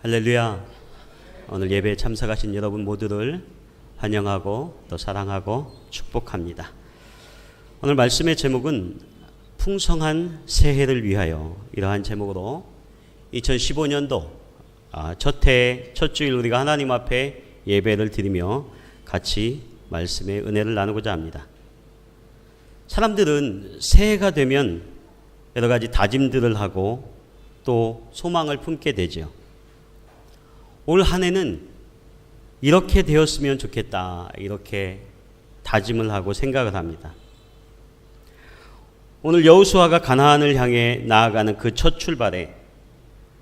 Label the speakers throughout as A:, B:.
A: 할렐루야. 오늘 예배에 참석하신 여러분 모두를 환영하고 또 사랑하고 축복합니다. 오늘 말씀의 제목은 풍성한 새해를 위하여, 이러한 제목으로 2015년도 첫 해, 첫 주일 우리가 하나님 앞에 예배를 드리며 같이 말씀의 은혜를 나누고자 합니다. 사람들은 새해가 되면 여러 가지 다짐들을 하고 또 소망을 품게 되죠. 올 한 해는 이렇게 되었으면 좋겠다, 이렇게 다짐을 하고 생각을 합니다. 오늘 여호수아가 가나안을 향해 나아가는 그 첫 출발에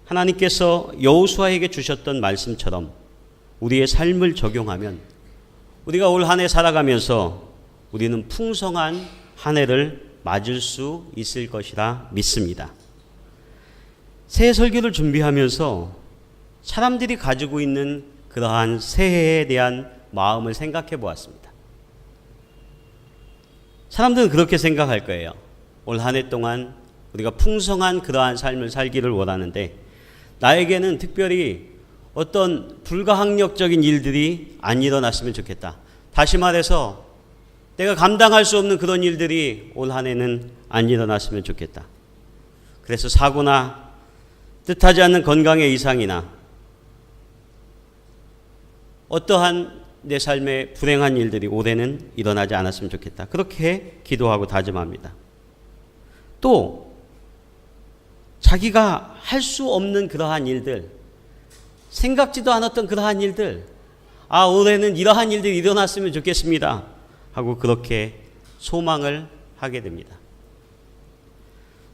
A: 하나님께서 여호수아에게 주셨던 말씀처럼 우리의 삶을 적용하면 우리가 올 한 해 살아가면서 우리는 풍성한 한 해를 맞을 수 있을 것이라 믿습니다. 새해 설교를 준비하면서 사람들이 가지고 있는 그러한 새해에 대한 마음을 생각해 보았습니다. 사람들은 그렇게 생각할 거예요. 올 한 해 동안 우리가 풍성한 그러한 삶을 살기를 원하는데, 나에게는 특별히 어떤 불가항력적인 일들이 안 일어났으면 좋겠다. 다시 말해서 내가 감당할 수 없는 그런 일들이 올 한 해는 안 일어났으면 좋겠다. 그래서 사고나 뜻하지 않는 건강의 이상이나 어떠한 내 삶에 불행한 일들이 올해는 일어나지 않았으면 좋겠다. 그렇게 기도하고 다짐합니다. 또 자기가 할 수 없는 그러한 일들, 생각지도 않았던 그러한 일들, 올해는 이러한 일들이 일어났으면 좋겠습니다 하고 그렇게 소망을 하게 됩니다.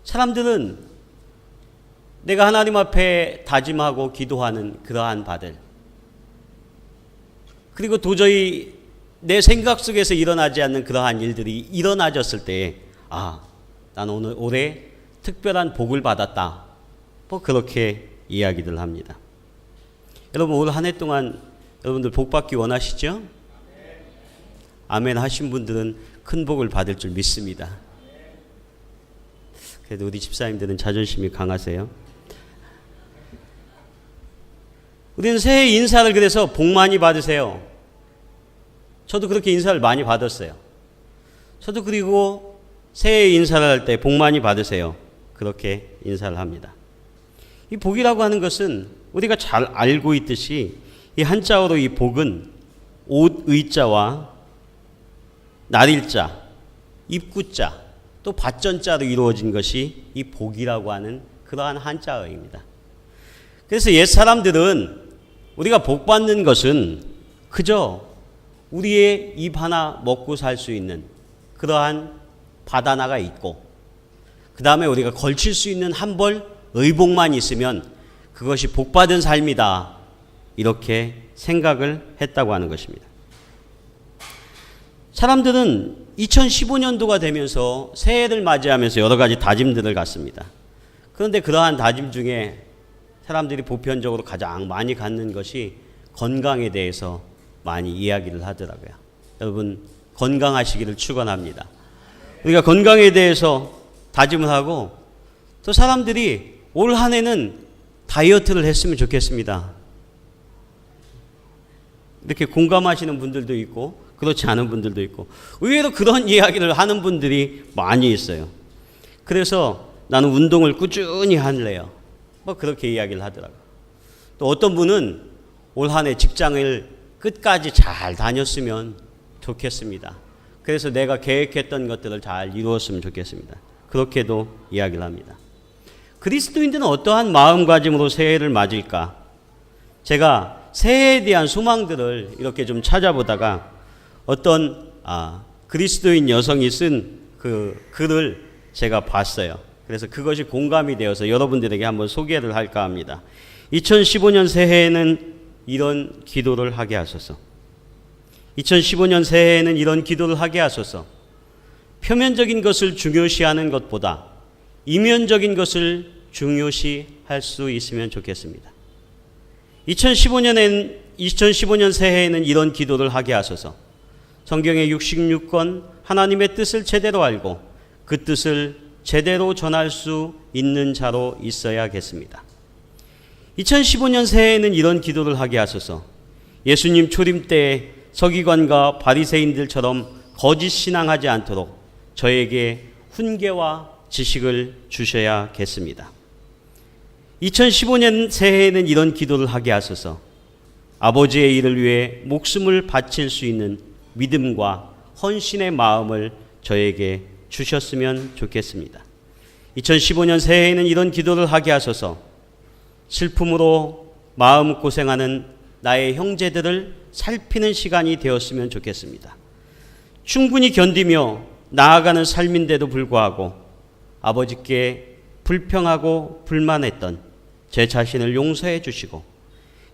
A: 사람들은 내가 하나님 앞에 다짐하고 기도하는 그러한 바들, 그리고 도저히 내 생각 속에서 일어나지 않는 그러한 일들이 일어나졌을 때, 난 오늘 올해 특별한 복을 받았다, 뭐 그렇게 이야기들 합니다. 여러분, 올 한 해 동안 여러분들 복 받기 원하시죠? 아멘 하신 분들은 큰 복을 받을 줄 믿습니다. 그래도 우리 집사님들은 자존심이 강하세요. 우리는 새해 인사를 그래서 복 많이 받으세요. 저도 그렇게 인사를 많이 받았어요. 저도 그리고 새해 인사를 할 때 복 많이 받으세요, 그렇게 인사를 합니다. 이 복이라고 하는 것은 우리가 잘 알고 있듯이 이 한자어로 이 복은 옷 의자와 날일자, 입구자, 또 받전자로 이루어진 것이 이 복이라고 하는 그러한 한자어입니다. 그래서 옛 사람들은 우리가 복 받는 것은 그저 우리의 입 하나 먹고 살 수 있는 그러한 밭 하나가 있고, 그 다음에 우리가 걸칠 수 있는 한 벌 의복만 있으면 그것이 복받은 삶이다, 이렇게 생각을 했다고 하는 것입니다. 사람들은 2015년도가 되면서 새해를 맞이하면서 여러 가지 다짐들을 갖습니다. 그런데 그러한 다짐 중에 사람들이 보편적으로 가장 많이 갖는 것이 건강에 대해서 많이 이야기를 하더라고요. 여러분, 건강하시기를 축원합니다. 우리가 건강에 대해서 다짐을 하고, 또 사람들이 올 한 해는 다이어트를 했으면 좋겠습니다, 이렇게 공감하시는 분들도 있고 그렇지 않은 분들도 있고, 의외로 그런 이야기를 하는 분들이 많이 있어요. 그래서 나는 운동을 꾸준히 할래요, 뭐 그렇게 이야기를 하더라고요. 또 어떤 분은 올 한 해 직장을 끝까지 잘 다녔으면 좋겠습니다, 그래서 내가 계획했던 것들을 잘 이루었으면 좋겠습니다, 그렇게도 이야기를 합니다. 그리스도인들은 어떠한 마음가짐으로 새해를 맞을까? 제가 새해에 대한 소망들을 이렇게 좀 찾아보다가 어떤 그리스도인 여성이 쓴 그 글을 제가 봤어요. 그래서 그것이 공감이 되어서 여러분들에게 한번 소개를 할까 합니다. 2015년 새해에는 이런 기도를 하게 하소서. 2015년 새해에는 이런 기도를 하게 하소서. 표면적인 것을 중요시하는 것보다 이면적인 것을 중요시할 수 있으면 좋겠습니다. 2015년 새해에는 이런 기도를 하게 하소서. 성경의 66권 하나님의 뜻을 제대로 알고 그 뜻을 제대로 전할 수 있는 자로 있어야겠습니다. 2015년 새해에는 이런 기도를 하게 하소서. 예수님 초림 때 서기관과 바리새인들처럼 거짓 신앙하지 않도록 저에게 훈계와 지식을 주셔야겠습니다. 2015년 새해에는 이런 기도를 하게 하소서. 아버지의 일을 위해 목숨을 바칠 수 있는 믿음과 헌신의 마음을 저에게 주셨으면 좋겠습니다. 2015년 새해에는 이런 기도를 하게 하소서. 슬픔으로 마음고생하는 나의 형제들을 살피는 시간이 되었으면 좋겠습니다. 충분히 견디며 나아가는 삶인데도 불구하고 아버지께 불평하고 불만했던 제 자신을 용서해 주시고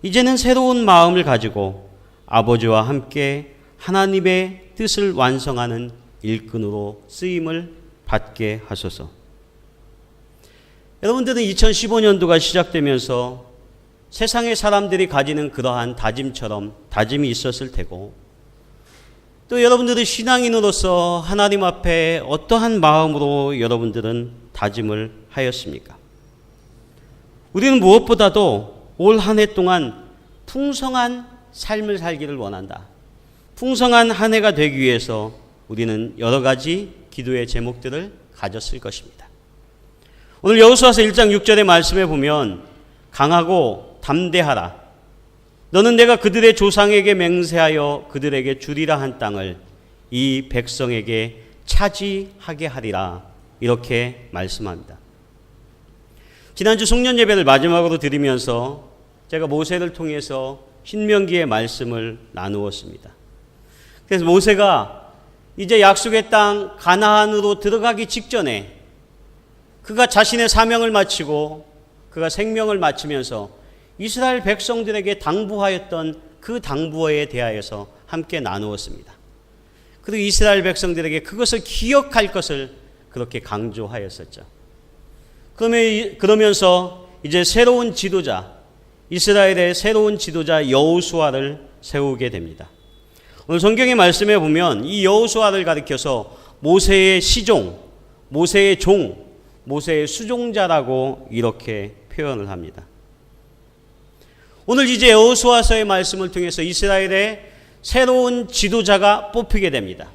A: 이제는 새로운 마음을 가지고 아버지와 함께 하나님의 뜻을 완성하는 일꾼으로 쓰임을 받게 하소서. 여러분들은 2015년도가 시작되면서 세상의 사람들이 가지는 그러한 다짐처럼 다짐이 있었을 테고, 또 여러분들의 신앙인으로서 하나님 앞에 어떠한 마음으로 여러분들은 다짐을 하였습니까? 우리는 무엇보다도 올 한 해 동안 풍성한 삶을 살기를 원한다. 풍성한 한 해가 되기 위해서 우리는 여러 가지 기도의 제목들을 가졌을 것입니다. 오늘 여호수아서 1장 6절의 말씀에 보면 강하고 담대하라. 너는 내가 그들의 조상에게 맹세하여 그들에게 주리라 한 땅을 이 백성에게 차지하게 하리라. 이렇게 말씀합니다. 지난주 송년 예배를 마지막으로 드리면서 제가 모세를 통해서 신명기의 말씀을 나누었습니다. 그래서 모세가 이제 약속의 땅 가나안으로 들어가기 직전에 그가 자신의 사명을 마치고 그가 생명을 마치면서 이스라엘 백성들에게 당부하였던 그 당부에 대하여서 함께 나누었습니다. 그리고 이스라엘 백성들에게 그것을 기억할 것을 그렇게 강조하였었죠. 그러면서 이제 새로운 지도자, 이스라엘의 새로운 지도자 여호수아를 세우게 됩니다. 오늘 성경의 말씀에 보면 이 여호수아를 가리켜서 모세의 시종, 모세의 종, 모세의 수종자라고 이렇게 표현을 합니다. 오늘 이제 여호수아서의 말씀을 통해서 이스라엘의 새로운 지도자가 뽑히게 됩니다.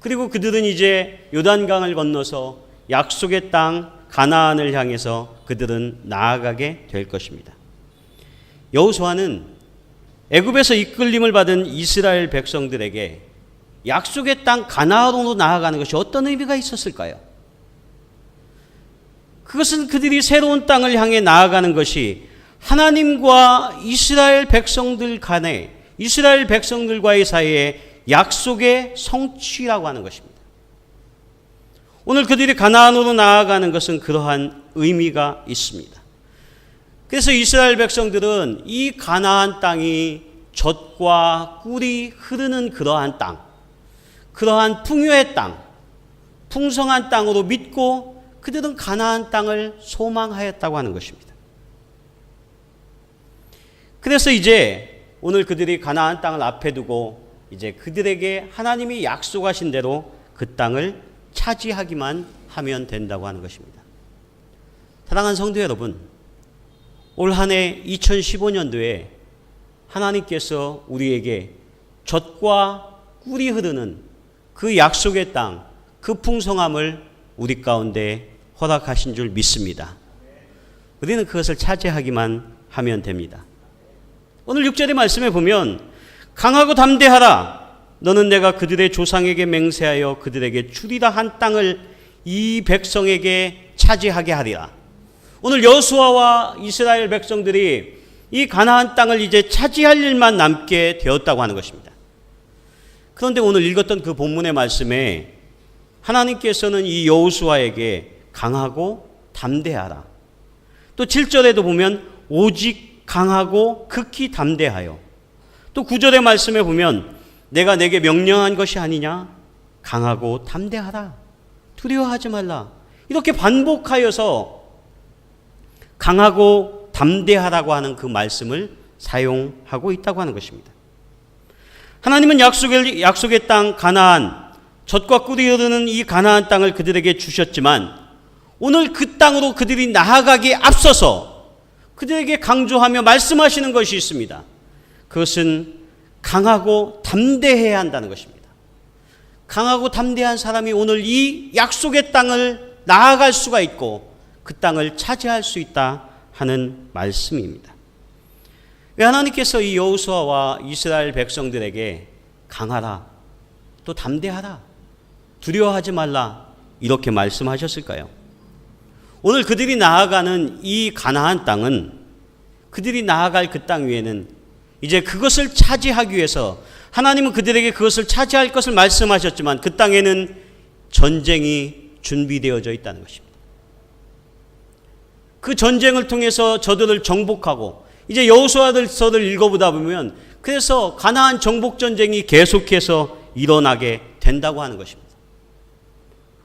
A: 그리고 그들은 이제 요단강을 건너서 약속의 땅 가나안을 향해서 그들은 나아가게 될 것입니다. 여호수아는 애굽에서 이끌림을 받은 이스라엘 백성들에게 약속의 땅 가나안으로 나아가는 것이 어떤 의미가 있었을까요? 그것은 그들이 새로운 땅을 향해 나아가는 것이 하나님과 이스라엘 백성들 간에, 이스라엘 백성들과의 사이에 약속의 성취라고 하는 것입니다. 오늘 그들이 가나안으로 나아가는 것은 그러한 의미가 있습니다. 그래서 이스라엘 백성들은 이 가나안 땅이 젖과 꿀이 흐르는 그러한 땅, 그러한 풍요의 땅, 풍성한 땅으로 믿고 그들은 가나안 땅을 소망하였다고 하는 것입니다. 그래서 이제 오늘 그들이 가나안 땅을 앞에 두고 이제 그들에게 하나님이 약속하신 대로 그 땅을 차지하기만 하면 된다고 하는 것입니다. 사랑하는 성도 여러분, 올 한 해 2015년도에 하나님께서 우리에게 젖과 꿀이 흐르는 그 약속의 땅, 그 풍성함을 우리 가운데 허락하신 줄 믿습니다. 우리는 그것을 차지하기만 하면 됩니다. 오늘 6절의 말씀에 보면 강하고 담대하라. 너는 내가 그들의 조상에게 맹세하여 그들에게 주리라 한 땅을 이 백성에게 차지하게 하리라. 오늘 여호수아와 이스라엘 백성들이 이 가나안 땅을 이제 차지할 일만 남게 되었다고 하는 것입니다. 그런데 오늘 읽었던 그 본문의 말씀에 하나님께서는 이 여호수아에게 강하고 담대하라. 또 7절에도 보면 오직 강하고 극히 담대하여. 또 9절의 말씀에 보면 내가 내게 명령한 것이 아니냐? 강하고 담대하라. 두려워하지 말라. 이렇게 반복하여서 강하고 담대하라고 하는 그 말씀을 사용하고 있다고 하는 것입니다. 하나님은 약속의 땅 가나안, 젖과 꿀이 흐르는 이 가나안 땅을 그들에게 주셨지만 오늘 그 땅으로 그들이 나아가기에 앞서서 그들에게 강조하며 말씀하시는 것이 있습니다. 그것은 강하고 담대해야 한다는 것입니다. 강하고 담대한 사람이 오늘 이 약속의 땅을 나아갈 수가 있고 그 땅을 차지할 수 있다 하는 말씀입니다. 왜 하나님께서 이 여호수아와 이스라엘 백성들에게 강하라, 또 담대하라, 두려워하지 말라 이렇게 말씀하셨을까요? 오늘 그들이 나아가는 이 가나안 땅은, 그들이 나아갈 그 땅 위에는 이제 그것을 차지하기 위해서 하나님은 그들에게 그것을 차지할 것을 말씀하셨지만 그 땅에는 전쟁이 준비되어져 있다는 것입니다. 그 전쟁을 통해서 저들을 정복하고, 이제 여호수아서를 읽어보다 보면 그래서 가나안 정복 전쟁이 계속해서 일어나게 된다고 하는 것입니다.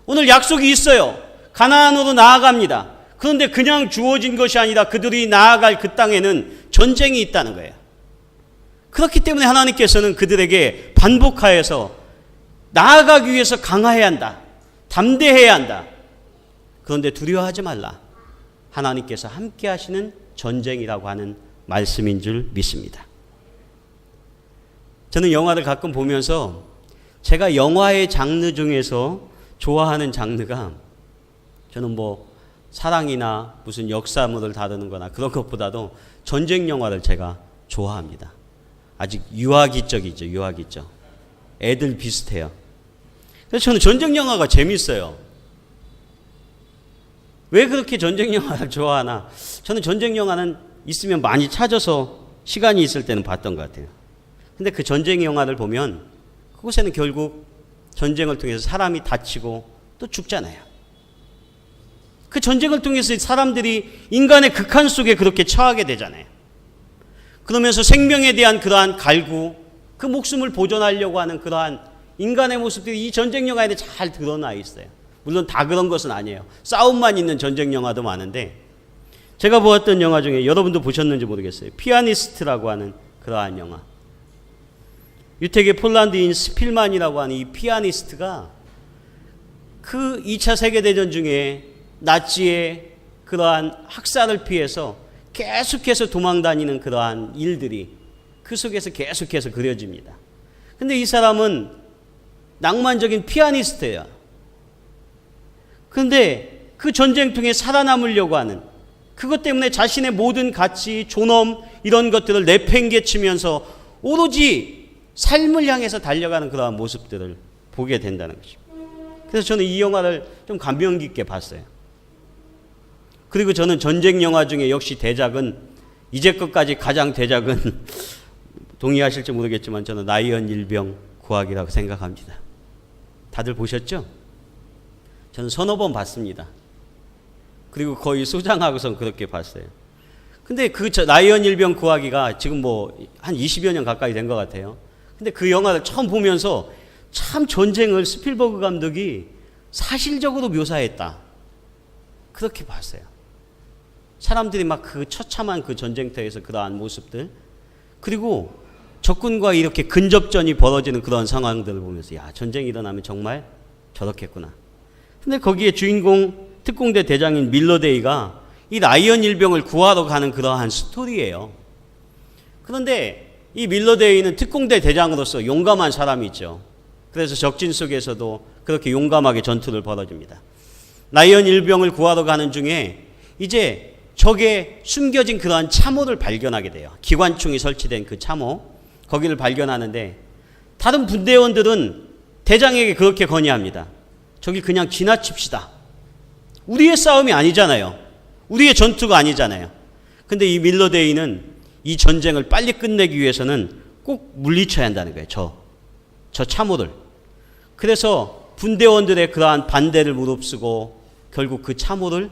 A: 오늘 약속이 있어요. 가나안으로 나아갑니다. 그런데 그냥 주어진 것이 아니라 그들이 나아갈 그 땅에는 전쟁이 있다는 거예요. 그렇기 때문에 하나님께서는 그들에게 반복하여서 나아가기 위해서 강해야 한다, 담대해야 한다. 그런데 두려워하지 말라. 하나님께서 함께 하시는 전쟁이라고 하는 말씀인 줄 믿습니다. 저는 영화를 가끔 보면서 제가 영화의 장르 중에서 좋아하는 장르가, 저는 뭐 사랑이나 무슨 역사물을 다루는 거나 그런 것보다도 전쟁 영화를 제가 좋아합니다. 아직 유아기적이죠. 유아기적. 애들 비슷해요. 그래서 저는 전쟁 영화가 재밌어요. 왜 그렇게 전쟁 영화를 좋아하나? 저는 전쟁 영화는 있으면 많이 찾아서 시간이 있을 때는 봤던 것 같아요. 근데 그 전쟁 영화를 보면 그곳에는 결국 전쟁을 통해서 사람이 다치고 또 죽잖아요. 그 전쟁을 통해서 사람들이 인간의 극한 속에 그렇게 처하게 되잖아요. 그러면서 생명에 대한 그러한 갈구, 그 목숨을 보존하려고 하는 그러한 인간의 모습들이 이 전쟁 영화에 잘 드러나 있어요. 물론 다 그런 것은 아니에요. 싸움만 있는 전쟁 영화도 많은데, 제가 보았던 영화 중에 여러분도 보셨는지 모르겠어요. 피아니스트라고 하는 그러한 영화. 유택의 폴란드인 스필만이라고 하는 이 피아니스트가 그 2차 세계대전 중에 나치의 그러한 학살을 피해서 계속해서 도망다니는 그러한 일들이 그 속에서 계속해서 그려집니다. 근데 이 사람은 낭만적인 피아니스트예요. 그런데 그 전쟁통에 살아남으려고 하는, 그것 때문에 자신의 모든 가치, 존엄 이런 것들을 내팽개치면서 오로지 삶을 향해서 달려가는 그러한 모습들을 보게 된다는 것입니다. 그래서 저는 이 영화를 좀 감명 깊게 봤어요. 그리고 저는 전쟁 영화 중에 역시 대작은, 이제껏까지 가장 대작은 동의하실지 모르겠지만 저는 라이언 일병 구하기라고 생각합니다. 다들 보셨죠? 저는 서너 번 봤습니다. 그리고 거의 소장하고선 그렇게 봤어요. 근데 그 라이언 일병 구하기가 지금 뭐 한 20여 년 가까이 된 것 같아요. 근데 그 영화를 처음 보면서 참 전쟁을 스필버그 감독이 사실적으로 묘사했다, 그렇게 봤어요. 사람들이 막 그 처참한 그 전쟁터에서 그러한 모습들, 그리고 적군과 이렇게 근접전이 벌어지는 그런 상황들을 보면서, 야, 전쟁이 일어나면 정말 저렇겠구나. 근데 거기에 주인공 특공대 대장인 밀러데이가 이 라이언 일병을 구하러 가는 그러한 스토리예요. 그런데 이 밀러데이는 특공대 대장으로서 용감한 사람이죠. 그래서 적진 속에서도 그렇게 용감하게 전투를 벌어줍니다. 라이언 일병을 구하러 가는 중에 이제 적에 숨겨진 그러한 참호를 발견하게 돼요. 기관총이 설치된 그 참호, 거기를 발견하는데 다른 분대원들은 대장에게 그렇게 건의합니다. 저기 그냥 지나칩시다. 우리의 싸움이 아니잖아요. 우리의 전투가 아니잖아요. 근데 이 밀러데이는 이 전쟁을 빨리 끝내기 위해서는 꼭 물리쳐야 한다는 거예요. 저 참호를. 그래서 분대원들의 그러한 반대를 무릅쓰고 결국 그 참호를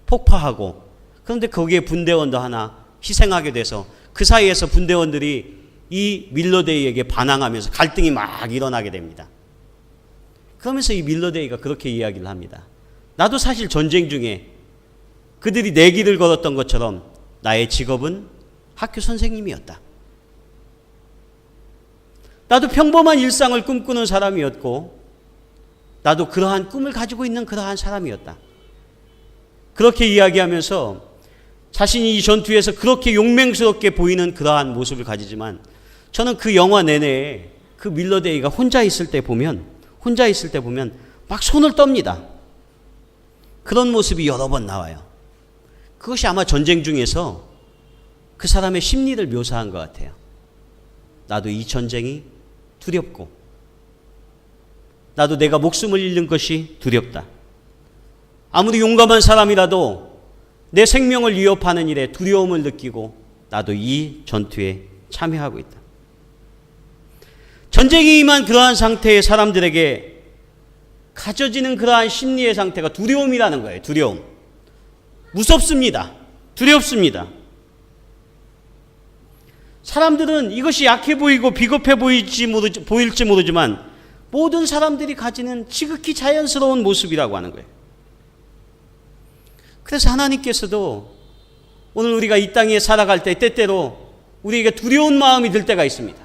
A: 폭파하고, 그런데 거기에 분대원도 하나 희생하게 돼서 그 사이에서 분대원들이 이 밀러데이에게 반항하면서 갈등이 막 일어나게 됩니다. 그러면서 이 밀러데이가 그렇게 이야기를 합니다. 나도 사실 전쟁 중에 그들이 내 길을 걸었던 것처럼 나의 직업은 학교 선생님이었다. 나도 평범한 일상을 꿈꾸는 사람이었고 나도 그러한 꿈을 가지고 있는 그러한 사람이었다. 그렇게 이야기하면서 자신이 이 전투에서 그렇게 용맹스럽게 보이는 그러한 모습을 가지지만 저는 그 영화 내내 그 밀러데이가 혼자 있을 때 보면 막 손을 떱니다. 그런 모습이 여러 번 나와요. 그것이 아마 전쟁 중에서 그 사람의 심리를 묘사한 것 같아요. 나도 이 전쟁이 두렵고 나도 내가 목숨을 잃는 것이 두렵다. 아무리 용감한 사람이라도 내 생명을 위협하는 일에 두려움을 느끼고 나도 이 전투에 참여하고 있다. 전쟁이 임한 그러한 상태의 사람들에게 가져지는 그러한 심리의 상태가 두려움이라는 거예요. 두려움. 무섭습니다. 두렵습니다. 사람들은 이것이 약해 보이고 비겁해 보일지 모르지만 모든 사람들이 가지는 지극히 자연스러운 모습이라고 하는 거예요. 그래서 하나님께서도 오늘 우리가 이 땅에 살아갈 때 때때로 우리에게 두려운 마음이 들 때가 있습니다.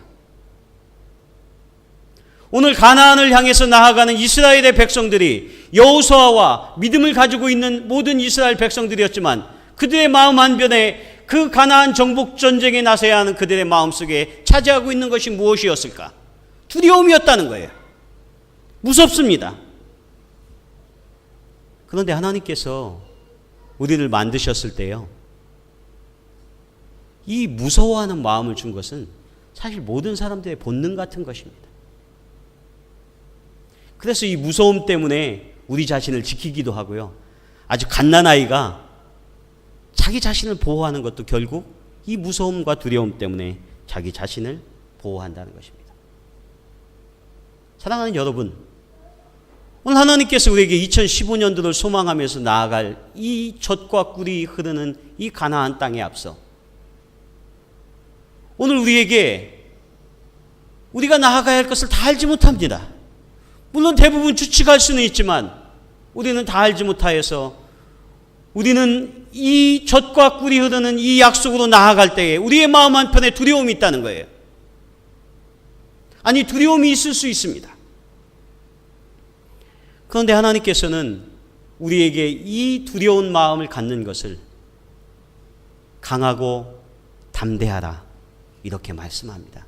A: 오늘 가나안을 향해서 나아가는 이스라엘의 백성들이 여호수아와 믿음을 가지고 있는 모든 이스라엘 백성들이었지만 그들의 마음 한편에 그 가나안 정복 전쟁에 나서야 하는 그들의 마음속에 차지하고 있는 것이 무엇이었을까? 두려움이었다는 거예요. 무섭습니다. 그런데 하나님께서 우리를 만드셨을 때요, 이 무서워하는 마음을 준 것은 사실 모든 사람들의 본능 같은 것입니다. 그래서 이 무서움 때문에 우리 자신을 지키기도 하고요, 아주 갓난아이가 자기 자신을 보호하는 것도 결국 이 무서움과 두려움 때문에 자기 자신을 보호한다는 것입니다. 사랑하는 여러분, 오늘 하나님께서 우리에게 2015년도를 소망하면서 나아갈 이 젖과 꿀이 흐르는 이 가나안 땅에 앞서 오늘 우리에게 우리가 나아가야 할 것을 다 알지 못합니다. 물론 대부분 추측할 수는 있지만 우리는 다 알지 못하여서 우리는 이 젖과 꿀이 흐르는 이 약속으로 나아갈 때에 우리의 마음 한편에 두려움이 있다는 거예요. 아니, 두려움이 있을 수 있습니다. 그런데 하나님께서는 우리에게 이 두려운 마음을 갖는 것을 강하고 담대하라 이렇게 말씀합니다.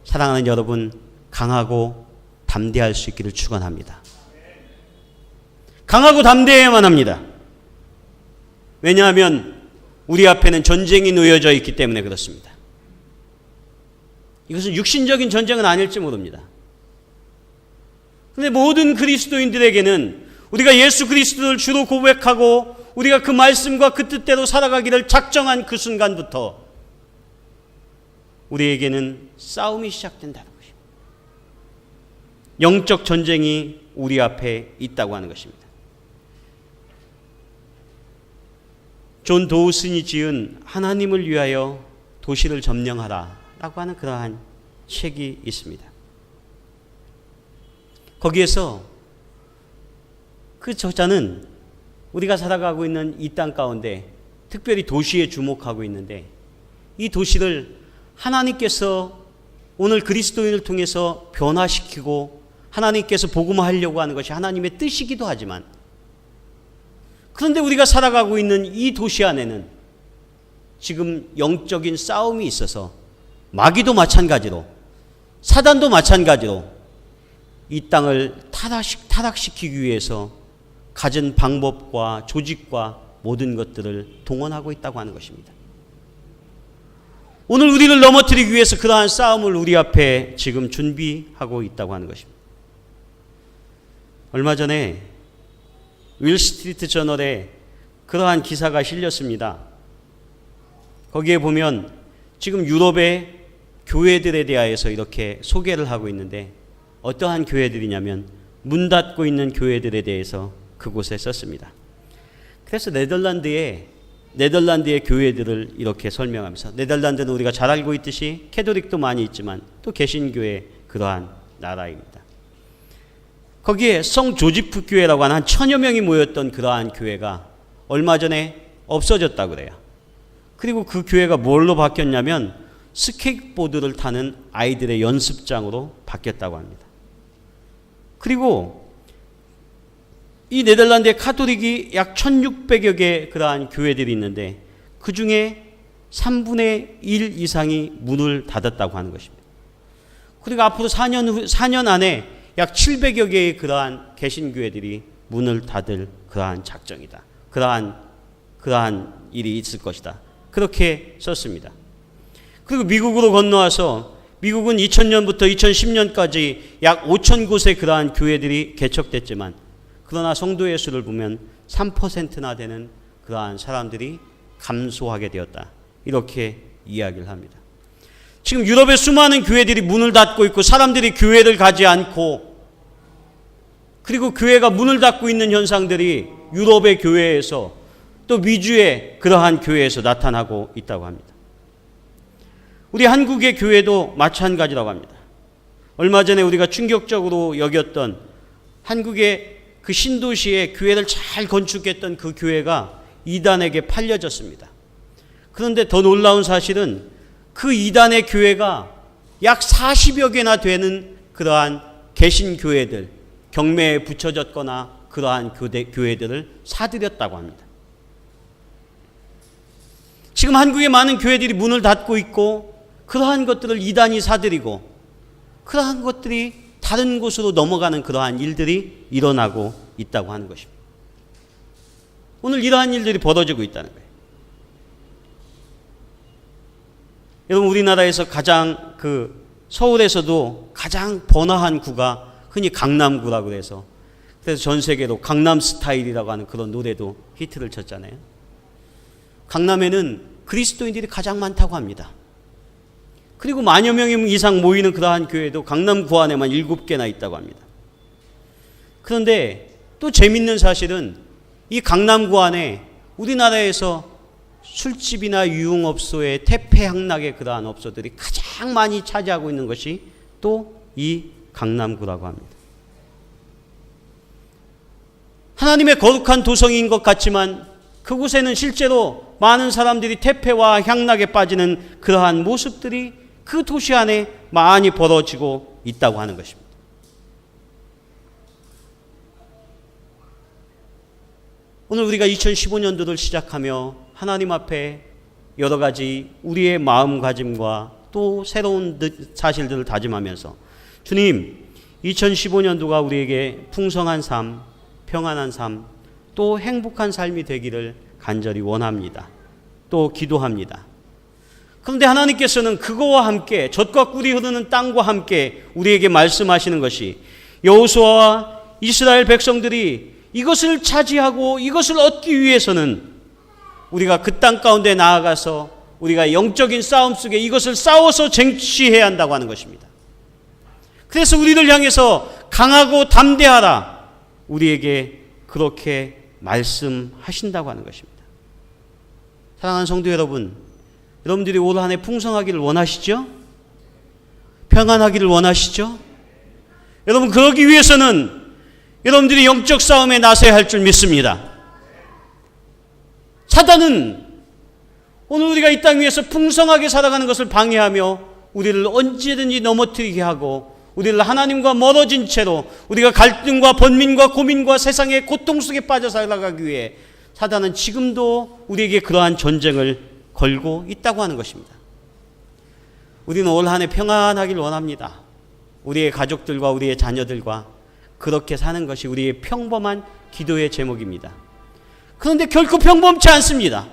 A: 사랑하는 여러분, 강하고 담대할 수 있기를 축원합니다. 강하고 담대해야만 합니다. 왜냐하면 우리 앞에는 전쟁이 놓여져 있기 때문에 그렇습니다. 이것은 육신적인 전쟁은 아닐지 모릅니다. 그런데 모든 그리스도인들에게는 우리가 예수 그리스도를 주로 고백하고 우리가 그 말씀과 그 뜻대로 살아가기를 작정한 그 순간부터 우리에게는 싸움이 시작된다는 것입니다. 영적 전쟁이 우리 앞에 있다고 하는 것입니다. 존 도우슨이 지은 하나님을 위하여 도시를 점령하라 라고 하는 그러한 책이 있습니다. 거기에서 그 저자는 우리가 살아가고 있는 이 땅 가운데 특별히 도시에 주목하고 있는데, 이 도시를 하나님께서 오늘 그리스도인을 통해서 변화시키고 하나님께서 복음화하려고 하는 것이 하나님의 뜻이기도 하지만, 그런데 우리가 살아가고 있는 이 도시 안에는 지금 영적인 싸움이 있어서 마귀도 마찬가지로 사단도 마찬가지로 이 땅을 타락시키기 위해서 가진 방법과 조직과 모든 것들을 동원하고 있다고 하는 것입니다. 오늘 우리를 넘어뜨리기 위해서 그러한 싸움을 우리 앞에 지금 준비하고 있다고 하는 것입니다. 얼마 전에 윌스트리트 저널에 그러한 기사가 실렸습니다. 거기에 보면 지금 유럽의 교회들에 대하여서 이렇게 소개를 하고 있는데, 어떠한 교회들이냐면 문 닫고 있는 교회들에 대해서 그곳에 썼습니다. 그래서 네덜란드의 교회들을 이렇게 설명하면서, 네덜란드는 우리가 잘 알고 있듯이 캐톨릭도 많이 있지만 또 개신교의 그러한 나라입니다. 거기에 성 조지프 교회라고 하는 한 1000여 명이 모였던 그러한 교회가 얼마 전에 없어졌다고 그래요. 그리고 그 교회가 뭘로 바뀌었냐면 스케이트보드를 타는 아이들의 연습장으로 바뀌었다고 합니다. 그리고 이 네덜란드의 카톨릭이 약 1600여 개 그러한 교회들이 있는데 그 중에 3분의 1 이상이 문을 닫았다고 하는 것입니다. 그리고 앞으로 4년 안에 약 700여 개의 그러한 개신교회들이 문을 닫을 그러한 작정이다. 그러한 일이 있을 것이다. 그렇게 썼습니다. 그리고 미국으로 건너와서 미국은 2000년부터 2010년까지 약 5,000곳의 그러한 교회들이 개척됐지만 그러나 성도의 수를 보면 3%나 되는 그러한 사람들이 감소하게 되었다. 이렇게 이야기를 합니다. 지금 유럽의 수많은 교회들이 문을 닫고 있고 사람들이 교회를 가지 않고 그리고 교회가 문을 닫고 있는 현상들이 유럽의 교회에서 또 미주의 그러한 교회에서 나타나고 있다고 합니다. 우리 한국의 교회도 마찬가지라고 합니다. 얼마 전에 우리가 충격적으로 여겼던 한국의 그 신도시에 교회를 잘 건축했던 그 교회가 이단에게 팔려졌습니다. 그런데 더 놀라운 사실은 그 이단의 교회가 약 40여 개나 되는 그러한 개신교회들, 경매에 붙여졌거나 그러한 교회들을 사들였다고 합니다. 지금 한국의 많은 교회들이 문을 닫고 있고 그러한 것들을 이단이 사들이고 그러한 것들이 다른 곳으로 넘어가는 그러한 일들이 일어나고 있다고 하는 것입니다. 오늘 이러한 일들이 벌어지고 있다는 거예요. 여러분, 우리나라에서 가장 서울에서도 가장 번화한 구가 흔히 강남구라고 해서 그래서 전 세계로 강남 스타일이라고 하는 그런 노래도 히트를 쳤잖아요. 강남에는 그리스도인들이 가장 많다고 합니다. 그리고 만여 명 이상 모이는 그러한 교회도 강남구 안에만 7개나 있다고 합니다. 그런데 또 재밌는 사실은 이 강남구 안에 우리나라에서 술집이나 유흥업소의 태폐향락의 그러한 업소들이 가장 많이 차지하고 있는 것이 또 이 강남구라고 합니다. 하나님의 거룩한 도성인 것 같지만 그곳에는 실제로 많은 사람들이 태폐와 향락에 빠지는 그러한 모습들이 그 도시 안에 많이 벌어지고 있다고 하는 것입니다. 오늘 우리가 2015년도를 시작하며 하나님 앞에 여러 가지 우리의 마음가짐과 또 새로운 사실들을 다짐하면서 주님, 2015년도가 우리에게 풍성한 삶, 평안한 삶, 또 행복한 삶이 되기를 간절히 원합니다. 또 기도합니다. 그런데 하나님께서는 그거와 함께 젖과 꿀이 흐르는 땅과 함께 우리에게 말씀하시는 것이 여호수아와 이스라엘 백성들이 이것을 차지하고 이것을 얻기 위해서는 우리가 그 땅 가운데 나아가서 우리가 영적인 싸움 속에 이것을 싸워서 쟁취해야 한다고 하는 것입니다. 그래서 우리를 향해서 강하고 담대하라 우리에게 그렇게 말씀하신다고 하는 것입니다. 사랑하는 성도 여러분, 여러분들이 올 한 해 풍성하기를 원하시죠? 평안하기를 원하시죠? 여러분, 그러기 위해서는 여러분들이 영적 싸움에 나서야 할 줄 믿습니다. 사단은 오늘 우리가 이 땅 위에서 풍성하게 살아가는 것을 방해하며 우리를 언제든지 넘어뜨리게 하고 우리를 하나님과 멀어진 채로 우리가 갈등과 번민과 고민과 세상의 고통 속에 빠져 살아가기 위해 사단은 지금도 우리에게 그러한 전쟁을 걸고 있다고 하는 것입니다. 우리는 올 한 해 평안하길 원합니다. 우리의 가족들과 우리의 자녀들과 그렇게 사는 것이 우리의 평범한 기도의 제목입니다. 그런데 결코 평범치 않습니다.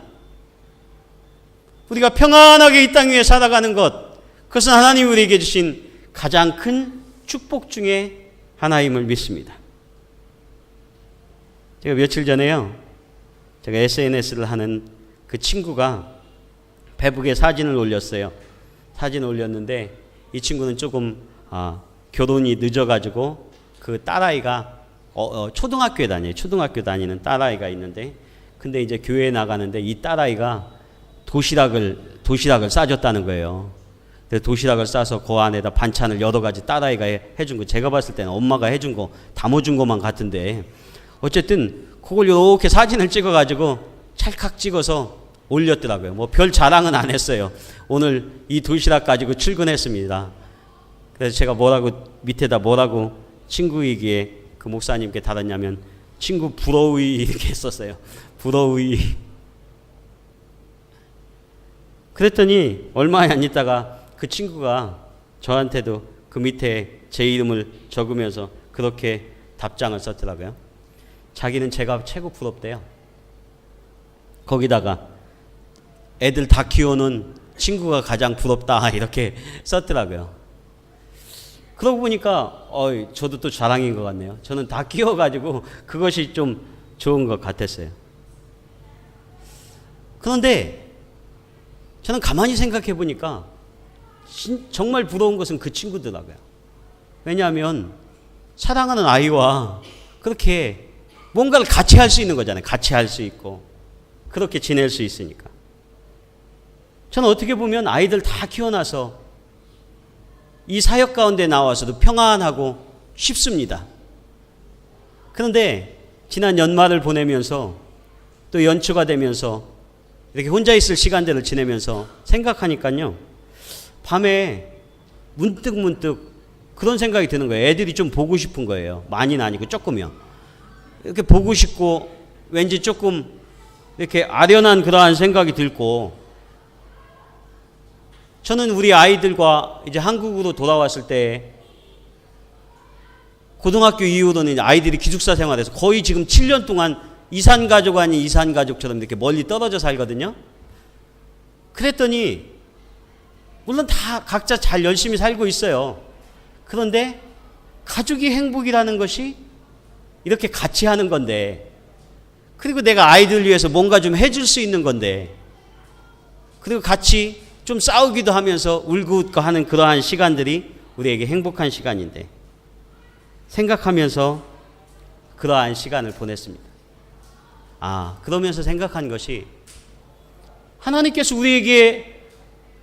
A: 우리가 평안하게 이 땅 위에 살아가는 것, 그것은 하나님이 우리에게 주신 가장 큰 축복 중에 하나임을 믿습니다. 제가 며칠 전에요, 제가 SNS를 하는 그 친구가 페북에 사진을 올렸어요. 사진을 올렸는데 이 친구는 조금 결혼이 늦어가지고 그 딸아이가 초등학교에 다녀요. 초등학교 다니는 딸아이가 있는데 근데 이제 교회에 나가는데 이 딸아이가 도시락을 싸줬다는 거예요. 그래서 도시락을 싸서 그 안에다 반찬을 여러 가지 딸아이가 해준 거, 제가 봤을 때는 엄마가 해준 거 담아준 것만 같은데 어쨌든 그걸 이렇게 사진을 찍어가지고 찰칵 찍어서 올렸더라고요. 뭐 별 자랑은 안 했어요. 오늘 이 도시락 가지고 출근했습니다. 그래서 제가 밑에다 뭐라고 친구이기에 그 목사님께 달았냐면 친구 부러우이 이렇게 했었어요. 부러우이. 그랬더니 얼마 안 있다가 그 친구가 저한테도 그 밑에 제 이름을 적으면서 그렇게 답장을 썼더라고요. 자기는 제가 최고 부럽대요. 거기다가 애들 다 키우는 친구가 가장 부럽다 이렇게 썼더라고요. 그러고 보니까 저도 또 자랑인 것 같네요. 저는 다 키워가지고 그것이 좀 좋은 것 같았어요. 그런데 저는 가만히 생각해 보니까 정말 부러운 것은 그 친구더라고요. 왜냐하면 사랑하는 아이와 그렇게 뭔가를 같이 할 수 있는 거잖아요. 같이 할 수 있고 그렇게 지낼 수 있으니까. 저는 어떻게 보면 아이들 다 키워놔서 이 사역 가운데 나와서도 평안하고 쉽습니다. 그런데 지난 연말을 보내면서 또 연초가 되면서 이렇게 혼자 있을 시간들을 지내면서 생각하니까요. 밤에 문득 그런 생각이 드는 거예요. 애들이 좀 보고 싶은 거예요. 많이는 아니고 조금이요. 이렇게 보고 싶고 왠지 조금 이렇게 아련한 그러한 생각이 들고, 저는 우리 아이들과 이제 한국으로 돌아왔을 때 고등학교 이후로는 이제 아이들이 기숙사 생활에서 거의 지금 7년 동안 이산가족 아닌 이산가족처럼 이렇게 멀리 떨어져 살거든요. 그랬더니 물론 다 각자 잘 열심히 살고 있어요. 그런데 가족이 행복이라는 것이 이렇게 같이 하는 건데, 그리고 내가 아이들 위해서 뭔가 좀 해줄 수 있는 건데, 그리고 같이 좀 싸우기도 하면서 울고 웃고 하는 그러한 시간들이 우리에게 행복한 시간인데, 생각하면서 그러한 시간을 보냈습니다. 그러면서 생각한 것이, 하나님께서 우리에게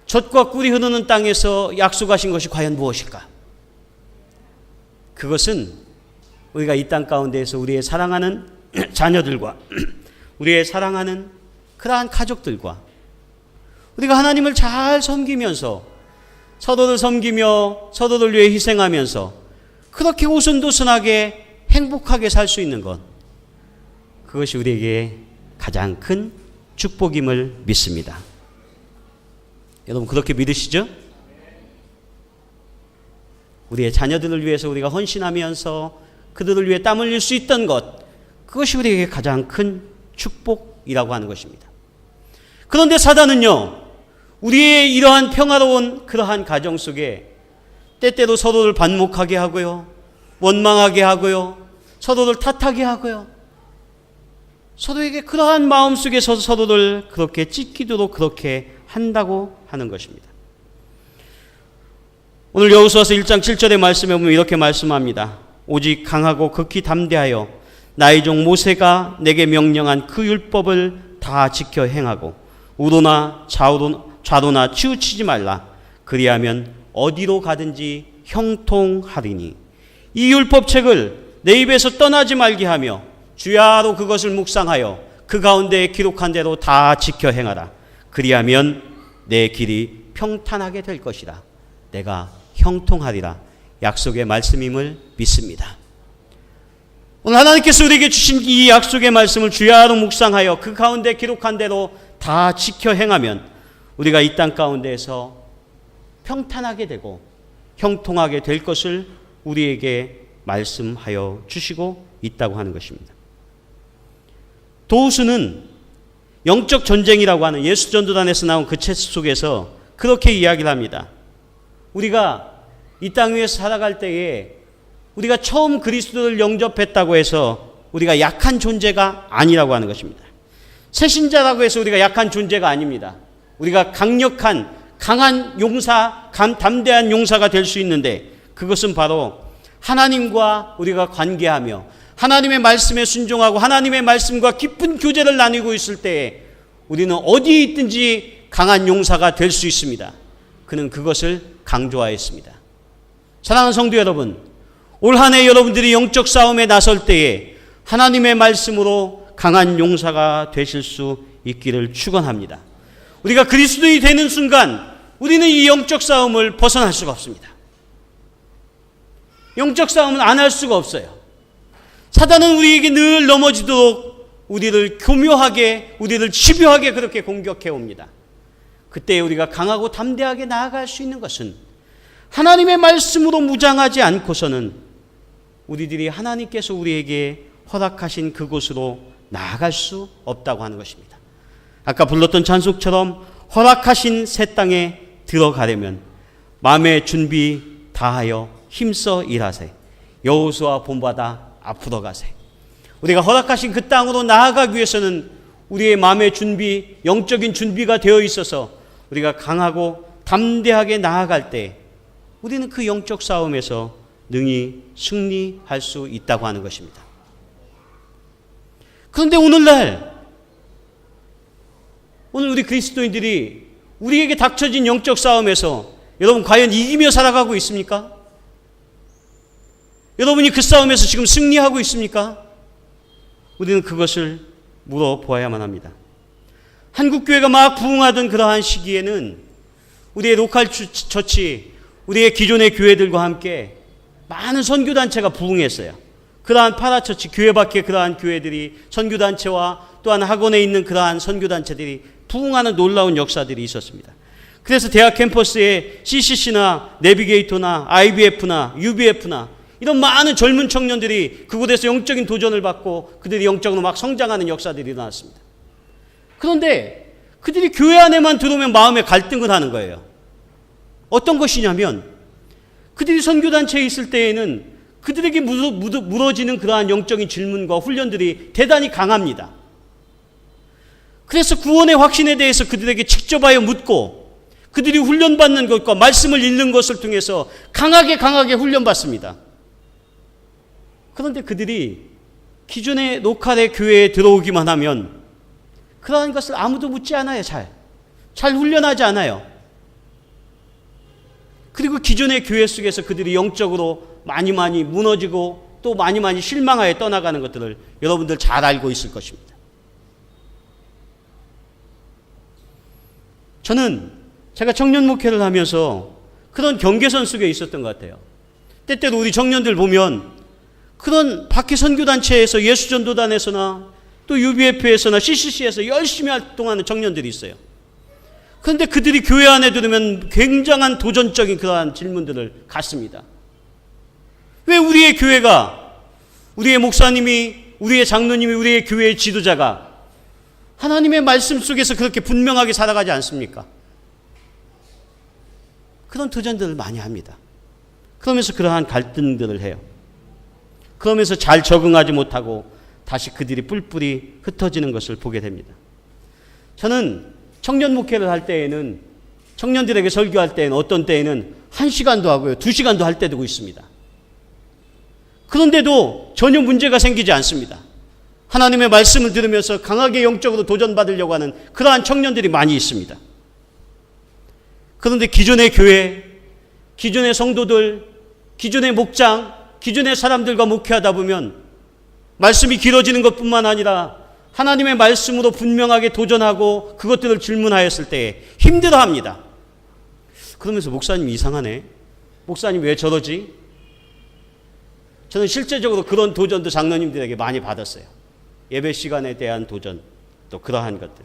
A: 젖과 꿀이 흐르는 땅에서 약속하신 것이 과연 무엇일까? 그것은 우리가 이 땅 가운데에서 우리의 사랑하는 자녀들과 우리의 사랑하는 그러한 가족들과 우리가 하나님을 잘 섬기면서 서로를 섬기며 서로를 위해 희생하면서 그렇게 오순도순하게 행복하게 살 수 있는 것, 그것이 우리에게 가장 큰 축복임을 믿습니다. 여러분 그렇게 믿으시죠? 우리의 자녀들을 위해서 우리가 헌신하면서 그들을 위해 땀 흘릴 수 있던 것, 그것이 우리에게 가장 큰 축복이라고 하는 것입니다. 그런데 사단은요, 우리의 이러한 평화로운 그러한 가정 속에 때때로 서로를 반목하게 하고요, 원망하게 하고요, 서로를 탓하게 하고요, 서로에게 그러한 마음 속에서 서로를 그렇게 찢기도록 그렇게 한다고 하는 것입니다. 오늘 여호수아서 1장 7절의 말씀에 보면 이렇게 말씀합니다. 오직 강하고 극히 담대하여 나의 종 모세가 내게 명령한 그 율법을 다 지켜 행하고 우로나 좌로나 치우치지 말라. 그리하면 어디로 가든지 형통하리니. 이 율법책을 내 입에서 떠나지 말게 하며 주야로 그것을 묵상하여 그 가운데 기록한 대로 다 지켜 행하라. 그리하면 내 길이 평탄하게 될 것이라. 내가 형통하리라. 약속의 말씀임을 믿습니다. 오늘 하나님께서 우리에게 주신 이 약속의 말씀을 주야로 묵상하여 그 가운데 기록한 대로 다 지켜 행하면 우리가 이 땅 가운데에서 평탄하게 되고 형통하게 될 것을 우리에게 말씀하여 주시고 있다고 하는 것입니다. 도우스는 영적 전쟁이라고 하는 예수전도단에서 나온 그 책 속에서 그렇게 이야기를 합니다. 우리가 이 땅 위에서 살아갈 때에 우리가 처음 그리스도를 영접했다고 해서 우리가 약한 존재가 아니라고 하는 것입니다. 새신자라고 해서 우리가 약한 존재가 아닙니다. 우리가 강력한 강한 용사, 담대한 용사가 될 수 있는데, 그것은 바로 하나님과 우리가 관계하며 하나님의 말씀에 순종하고 하나님의 말씀과 깊은 교제를 나누고 있을 때에 우리는 어디에 있든지 강한 용사가 될 수 있습니다. 그는 그것을 강조하였습니다. 사랑하는 성도 여러분, 올 한 해 여러분들이 영적 싸움에 나설 때에 하나님의 말씀으로 강한 용사가 되실 수 있기를 축원합니다. 우리가 그리스도인이 되는 순간 우리는 이 영적 싸움을 벗어날 수가 없습니다. 영적 싸움은 안 할 수가 없어요. 사단은 우리에게 늘 넘어지도록 우리를 교묘하게, 우리를 집요하게 그렇게 공격해 옵니다. 그때 우리가 강하고 담대하게 나아갈 수 있는 것은 하나님의 말씀으로 무장하지 않고서는 우리들이 하나님께서 우리에게 허락하신 그곳으로 나아갈 수 없다고 하는 것입니다. 아까 불렀던 찬송처럼 허락하신 새 땅에 들어가려면 마음의 준비 다하여 힘써 일하세. 여호수아 본받아 앞으로 가세. 우리가 허락하신 그 땅으로 나아가기 위해서는 우리의 마음의 준비, 영적인 준비가 되어 있어서 우리가 강하고 담대하게 나아갈 때 우리는 그 영적 싸움에서 능히 승리할 수 있다고 하는 것입니다. 그런데 오늘 우리 그리스도인들이 우리에게 닥쳐진 영적 싸움에서 여러분 과연 이기며 살아가고 있습니까? 여러분이 그 싸움에서 지금 승리하고 있습니까? 우리는 그것을 물어보아야만 합니다. 한국교회가 막 부흥하던 그러한 시기에는 우리의 로컬 처치, 우리의 기존의 교회들과 함께 많은 선교단체가 부흥했어요. 그러한 파라처치, 교회 밖에 그러한 교회들이 선교단체와 또한 학원에 있는 그러한 선교단체들이 부흥하는 놀라운 역사들이 있었습니다. 그래서 대학 캠퍼스에 CCC나 내비게이터나 IBF나 UBF나 이런 많은 젊은 청년들이 그곳에서 영적인 도전을 받고 그들이 영적으로 막 성장하는 역사들이 일어났습니다. 그런데 그들이 교회 안에만 들어오면 마음에 갈등을 하는 거예요. 어떤 것이냐면 그들이 선교단체에 있을 때에는 그들에게 물어지는 그러한 영적인 질문과 훈련들이 대단히 강합니다. 그래서 구원의 확신에 대해서 그들에게 직접 하여 묻고 그들이 훈련받는 것과 말씀을 읽는 것을 통해서 강하게 훈련받습니다. 그런데 그들이 기존의 로컬의 교회에 들어오기만 하면 그러한 것을 아무도 묻지 않아요. 잘 훈련하지 않아요. 그리고 기존의 교회 속에서 그들이 영적으로 많이 무너지고 또 많이 실망하여 떠나가는 것들을 여러분들 잘 알고 있을 것입니다. 저는 제가 청년 목회를 하면서 그런 경계선 속에 있었던 것 같아요. 때때로 우리 청년들 보면 그런 밖에 선교단체에서 예수전도단에서나 또 UBF에서나 CCC에서 열심히 활동하는 청년들이 있어요. 그런데 그들이 교회 안에 들으면 굉장한 도전적인 그러한 질문들을 갖습니다. 왜 우리의 교회가, 우리의 목사님이, 우리의 장로님이, 우리의 교회의 지도자가 하나님의 말씀 속에서 그렇게 분명하게 살아가지 않습니까? 그런 도전들을 많이 합니다. 그러면서 그러한 갈등들을 해요. 그러면서 잘 적응하지 못하고 다시 그들이 뿔뿔이 흩어지는 것을 보게 됩니다. 저는 청년 목회를 할 때에는 청년들에게 설교할 때에는 어떤 때에는 1시간도 하고요. 2시간도 할 때도 있습니다. 그런데도 전혀 문제가 생기지 않습니다. 하나님의 말씀을 들으면서 강하게 영적으로 도전받으려고 하는 그러한 청년들이 많이 있습니다. 그런데 기존의 교회, 기존의 성도들, 기존의 목장, 기존의 사람들과 목회하다 보면 말씀이 길어지는 것뿐만 아니라 하나님의 말씀으로 분명하게 도전하고 그것들을 질문하였을 때 힘들어합니다. 그러면서 목사님 이상하네. 목사님 왜 저러지? 저는 실제적으로 그런 도전도 장로님들에게 많이 받았어요. 예배 시간에 대한 도전, 또 그러한 것들.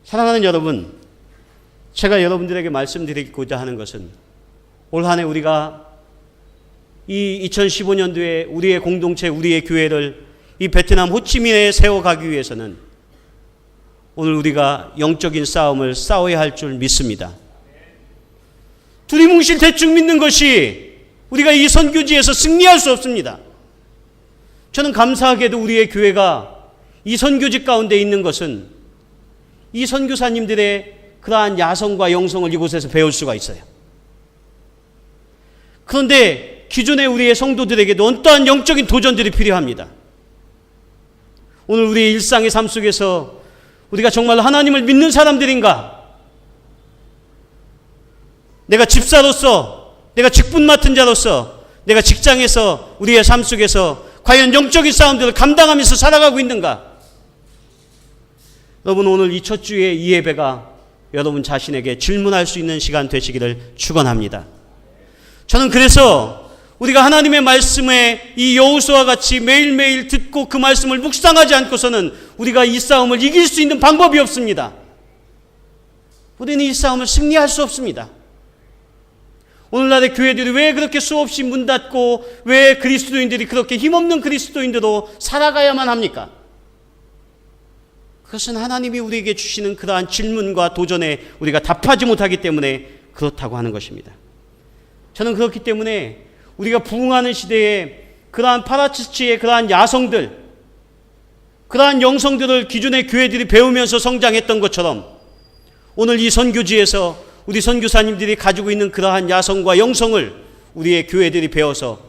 A: 사랑하는 여러분, 제가 여러분들에게 말씀드리고자 하는 것은 올 한 해 우리가 이 2015년도에 우리의 공동체, 우리의 교회를 이 베트남 호치민에 세워가기 위해서는 오늘 우리가 영적인 싸움을 싸워야 할 줄 믿습니다. 두리뭉실 대충 믿는 것이 우리가 이 선교지에서 승리할 수 없습니다. 저는 감사하게도 우리의 교회가 이 선교지 가운데 있는 것은 이 선교사님들의 그러한 야성과 영성을 이곳에서 배울 수가 있어요. 그런데 기존의 우리의 성도들에게도 어떠한 영적인 도전들이 필요합니다. 오늘 우리의 일상의 삶 속에서 우리가 정말 하나님을 믿는 사람들인가? 내가 집사로서, 내가 직분 맡은 자로서, 내가 직장에서 우리의 삶 속에서 과연 영적인 싸움들을 감당하면서 살아가고 있는가? 여러분, 오늘 이 첫 주의 이 예배가 여러분 자신에게 질문할 수 있는 시간 되시기를 축원합니다. 저는 그래서 우리가 하나님의 말씀에 이 여호수아와 같이 매일매일 듣고 그 말씀을 묵상하지 않고서는 우리가 이 싸움을 이길 수 있는 방법이 없습니다. 우리는 이 싸움을 승리할 수 없습니다. 오늘날의 교회들이 왜 그렇게 수없이 문 닫고 왜 그리스도인들이 그렇게 힘없는 그리스도인들로 살아가야만 합니까? 그것은 하나님이 우리에게 주시는 그러한 질문과 도전에 우리가 답하지 못하기 때문에 그렇다고 하는 것입니다. 저는 그렇기 때문에 우리가 부흥하는 시대에 그러한 파라치치의 그러한 야성들, 그러한 영성들을 기존의 교회들이 배우면서 성장했던 것처럼 오늘 이 선교지에서 우리 선교사님들이 가지고 있는 그러한 야성과 영성을 우리의 교회들이 배워서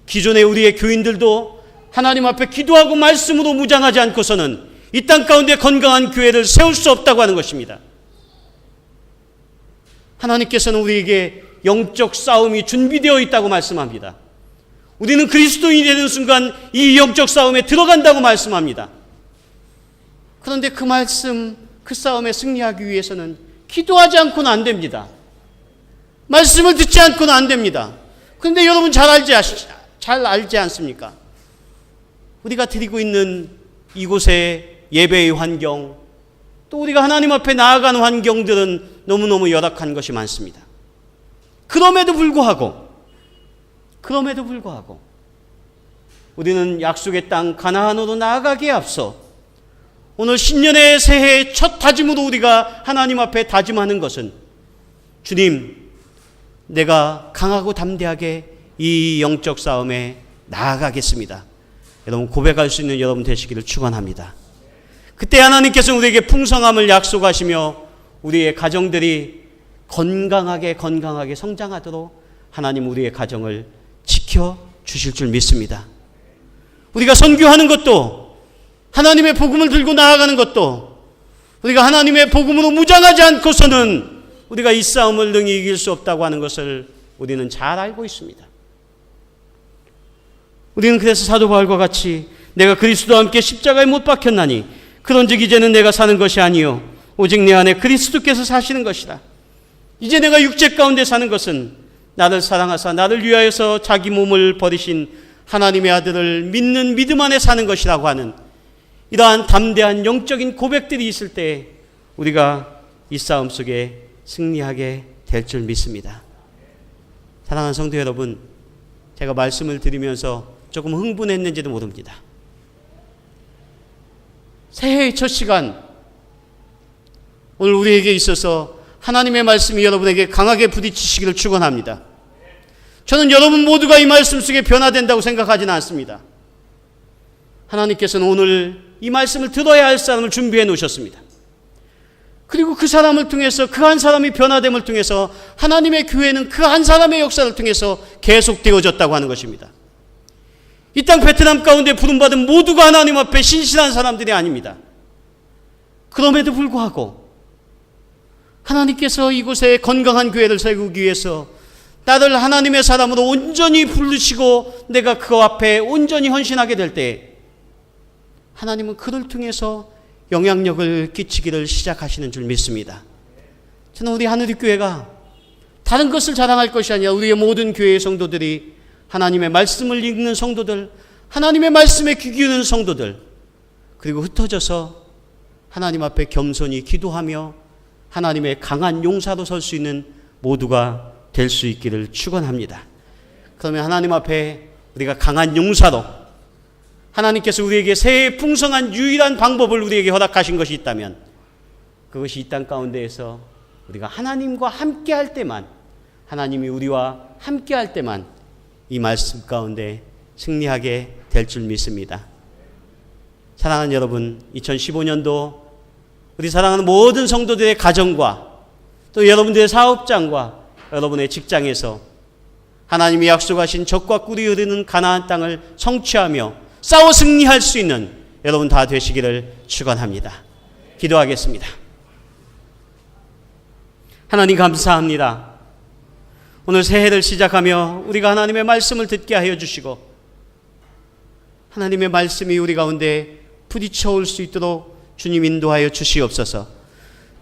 A: 기존의 우리의 교인들도 하나님 앞에 기도하고 말씀으로 무장하지 않고서는 이 땅 가운데 건강한 교회를 세울 수 없다고 하는 것입니다. 하나님께서는 우리에게 영적 싸움이 준비되어 있다고 말씀합니다. 우리는 그리스도인이 되는 순간 이 영적 싸움에 들어간다고 말씀합니다. 그런데 그 말씀, 그 싸움에 승리하기 위해서는 기도하지 않고는 안 됩니다. 말씀을 듣지 않고는 안 됩니다. 그런데 여러분 잘 알지 않습니까? 우리가 드리고 있는 이곳의 예배의 환경, 또 우리가 하나님 앞에 나아가는 환경들은 너무너무 열악한 것이 많습니다. 그럼에도 불구하고 우리는 약속의 땅 가나안으로 나아가기에 앞서 오늘 신년의 새해의 첫 다짐으로 우리가 하나님 앞에 다짐하는 것은 주님, 내가 강하고 담대하게 이 영적 싸움에 나아가겠습니다. 여러분 고백할 수 있는 여러분 되시기를 축원합니다. 그때 하나님께서 우리에게 풍성함을 약속하시며 우리의 가정들이 건강하게 성장하도록 하나님 우리의 가정을 지켜주실 줄 믿습니다. 우리가 선교하는 것도 하나님의 복음을 들고 나아가는 것도 우리가 하나님의 복음으로 무장하지 않고서는 우리가 이 싸움을 능히 이길 수 없다고 하는 것을 우리는 잘 알고 있습니다. 우리는 그래서 사도 바울과 같이 내가 그리스도와 함께 십자가에 못 박혔나니 그런즉 이제는 내가 사는 것이 아니요 오직 내 안에 그리스도께서 사시는 것이다. 이제 내가 육체 가운데 사는 것은 나를 사랑하사 나를 위하여서 자기 몸을 버리신 하나님의 아들을 믿는 믿음 안에 사는 것이라고 하는 이러한 담대한 영적인 고백들이 있을 때 우리가 이 싸움 속에 승리하게 될 줄 믿습니다. 사랑하는 성도 여러분, 제가 말씀을 드리면서 조금 흥분했는지도 모릅니다. 새해의 첫 시간, 오늘 우리에게 있어서 하나님의 말씀이 여러분에게 강하게 부딪히시기를 축원합니다. 저는 여러분 모두가 이 말씀 속에 변화된다고 생각하지는 않습니다. 하나님께서는 오늘 이 말씀을 들어야 할 사람을 준비해 놓으셨습니다. 그리고 그 사람을 통해서 그 한 사람이 변화됨을 통해서 하나님의 교회는 그 한 사람의 역사를 통해서 계속되어졌다고 하는 것입니다. 이 땅 베트남 가운데 부름받은 모두가 하나님 앞에 신실한 사람들이 아닙니다. 그럼에도 불구하고 하나님께서 이곳에 건강한 교회를 세우기 위해서 나를 하나님의 사람으로 온전히 부르시고 내가 그 앞에 온전히 헌신하게 될 때 하나님은 그를 통해서 영향력을 끼치기를 시작하시는 줄 믿습니다. 저는 우리 하늘교회가 다른 것을 자랑할 것이 아니라 우리의 모든 교회의 성도들이 하나님의 말씀을 읽는 성도들, 하나님의 말씀에 귀 기울이는 성도들, 그리고 흩어져서 하나님 앞에 겸손히 기도하며 하나님의 강한 용사로 설 수 있는 모두가 될 수 있기를 축원합니다. 그러면 하나님 앞에 우리가 강한 용사로 하나님께서 우리에게 새해의 풍성한 유일한 방법을 우리에게 허락하신 것이 있다면 그것이 이 땅 가운데에서 우리가 하나님과 함께 할 때만, 하나님이 우리와 함께 할 때만 이 말씀 가운데 승리하게 될 줄 믿습니다. 사랑하는 여러분, 2015년도 우리 사랑하는 모든 성도들의 가정과 또 여러분들의 사업장과 여러분의 직장에서 하나님이 약속하신 적과 꿀이 흐르는 가나안 땅을 성취하며 싸워 승리할 수 있는 여러분 다 되시기를 축원합니다. 기도하겠습니다. 하나님 감사합니다. 오늘 새해를 시작하며 우리가 하나님의 말씀을 듣게 하여 주시고 하나님의 말씀이 우리 가운데 부딪혀올 수 있도록 주님 인도하여 주시옵소서.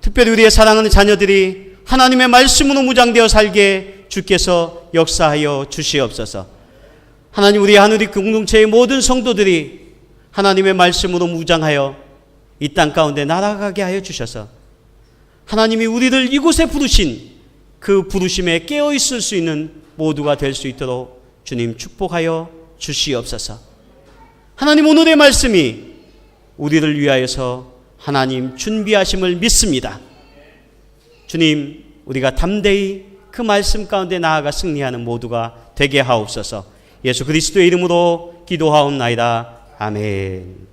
A: 특별히 우리의 사랑하는 자녀들이 하나님의 말씀으로 무장되어 살게 주께서 역사하여 주시옵소서. 하나님, 우리 하늘이 공동체의 모든 성도들이 하나님의 말씀으로 무장하여 이 땅 가운데 날아가게 하여 주셔서 하나님이 우리를 이곳에 부르신 그 부르심에 깨어 있을 수 있는 모두가 될 수 있도록 주님 축복하여 주시옵소서. 하나님, 오늘의 말씀이 우리를 위하여서 하나님 준비하심을 믿습니다. 주님, 우리가 담대히 그 말씀 가운데 나아가 승리하는 모두가 되게 하옵소서. 예수 그리스도의 이름으로 기도하옵나이다. 아멘.